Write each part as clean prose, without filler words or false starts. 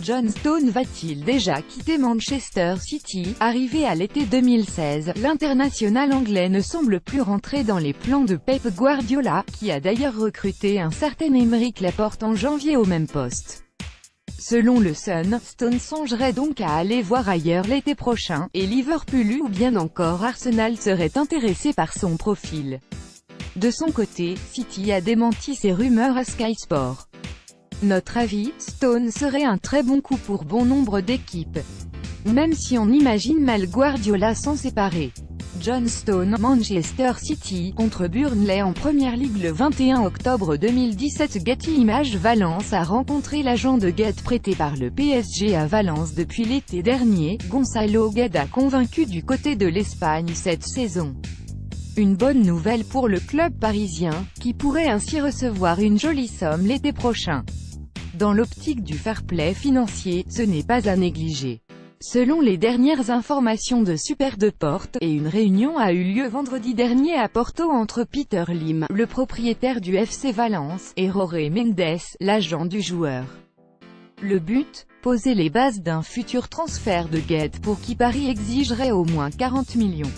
John Stones va-t-il déjà quitter Manchester City? Arrivé à l'été 2016, l'international anglais ne semble plus rentrer dans les plans de Pep Guardiola, qui a d'ailleurs recruté un certain Aymeric Laporte en janvier au même poste. Selon le Sun, Stones songerait donc à aller voir ailleurs l'été prochain, et Liverpool ou bien encore Arsenal serait intéressé par son profil. De son côté, City a démenti ces rumeurs à Sky Sports. Notre avis, Stones serait un très bon coup pour bon nombre d'équipes. Même si on imagine mal Guardiola s'en séparer. John Stones, Manchester City, contre Burnley en Première Ligue le 21 octobre 2017. Getty Images. Valence a rencontré l'agent de Guedes prêté par le PSG à Valence depuis l'été dernier. Gonçalo Guedes a convaincu du côté de l'Espagne cette saison. Une bonne nouvelle pour le club parisien, qui pourrait ainsi recevoir une jolie somme l'été prochain. Dans l'optique du fair play financier, ce n'est pas à négliger. Selon les dernières informations de Super Deportes, une réunion a eu lieu vendredi dernier à Porto entre Peter Lim, le propriétaire du FC Valence, et Jorge Mendes, l'agent du joueur. Le but? Poser les bases d'un futur transfert de Guedes pour qui Paris exigerait au moins 40 millions.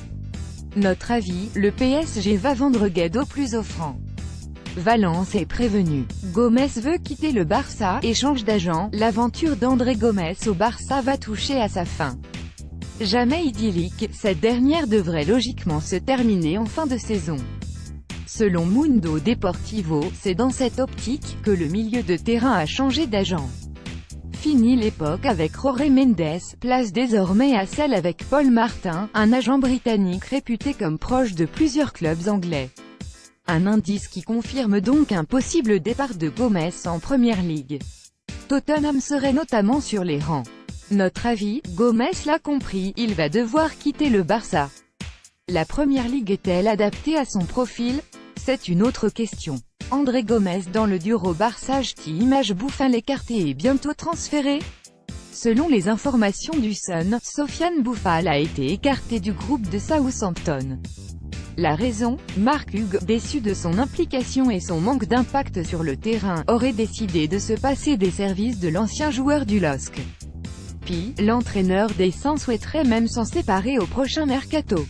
Notre avis, le PSG va vendre Guedes au plus offrant. Valence est prévenu. Gomes veut quitter le Barça et change d'agent. L'aventure d'André Gomes au Barça va toucher à sa fin. Jamais idyllique, cette dernière devrait logiquement se terminer en fin de saison. Selon Mundo Deportivo, c'est dans cette optique que le milieu de terrain a changé d'agent. Fini l'époque avec Jorge Mendes, place désormais à celle avec Paul Martin, un agent britannique réputé comme proche de plusieurs clubs anglais. Un indice qui confirme donc un possible départ de Gomes en Première Ligue. Tottenham serait notamment sur les rangs. Notre avis, Gomes l'a compris, il va devoir quitter le Barça. La Première Ligue est-elle adaptée à son profil? C'est une autre question. André Gomes dans le duo Barça Getty Images. Buffal écarté et bientôt transféré? Selon les informations du Sun, Sofiane Buffal a été écarté du groupe de Southampton. La raison? Marc Hughes, déçu de son implication et son manque d'impact sur le terrain, aurait décidé de se passer des services de l'ancien joueur du LOSC. Puis, l'entraîneur des Saints souhaiterait même s'en séparer au prochain mercato.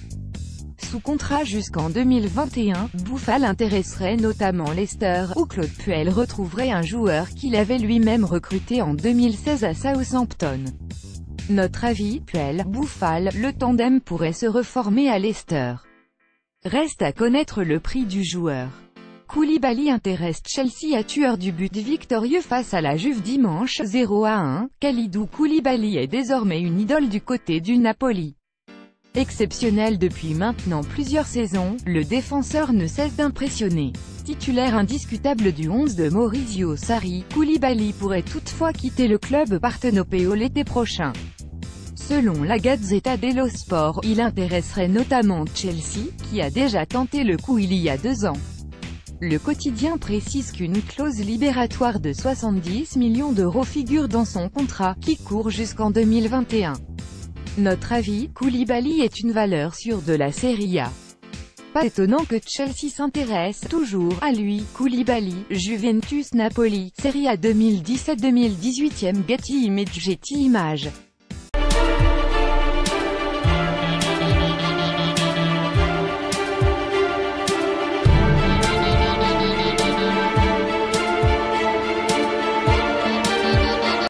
Sous contrat jusqu'en 2021, Buffal intéresserait notamment Leicester, où Claude Puel retrouverait un joueur qu'il avait lui-même recruté en 2016 à Southampton. Notre avis, Puel, Buffal, le tandem pourrait se reformer à Leicester. Reste à connaître le prix du joueur. Koulibaly intéresse Chelsea à tueur du but victorieux face à la Juve dimanche, 0-1. Kalidou Koulibaly est désormais une idole du côté du Napoli. Exceptionnel depuis maintenant plusieurs saisons, le défenseur ne cesse d'impressionner. Titulaire indiscutable du 11 de Maurizio Sarri, Koulibaly pourrait toutefois quitter le club partenopéo l'été prochain. Selon la Gazzetta dello Sport, il intéresserait notamment Chelsea, qui a déjà tenté le coup il y a 2 ans. Le quotidien précise qu'une clause libératoire de 70 millions d'euros figure dans son contrat, qui court jusqu'en 2021. Notre avis, Koulibaly est une valeur sûre de la Serie A. Pas étonnant que Chelsea s'intéresse toujours à lui. Koulibaly, Juventus Napoli, Serie A 2017-2018. Getty Images.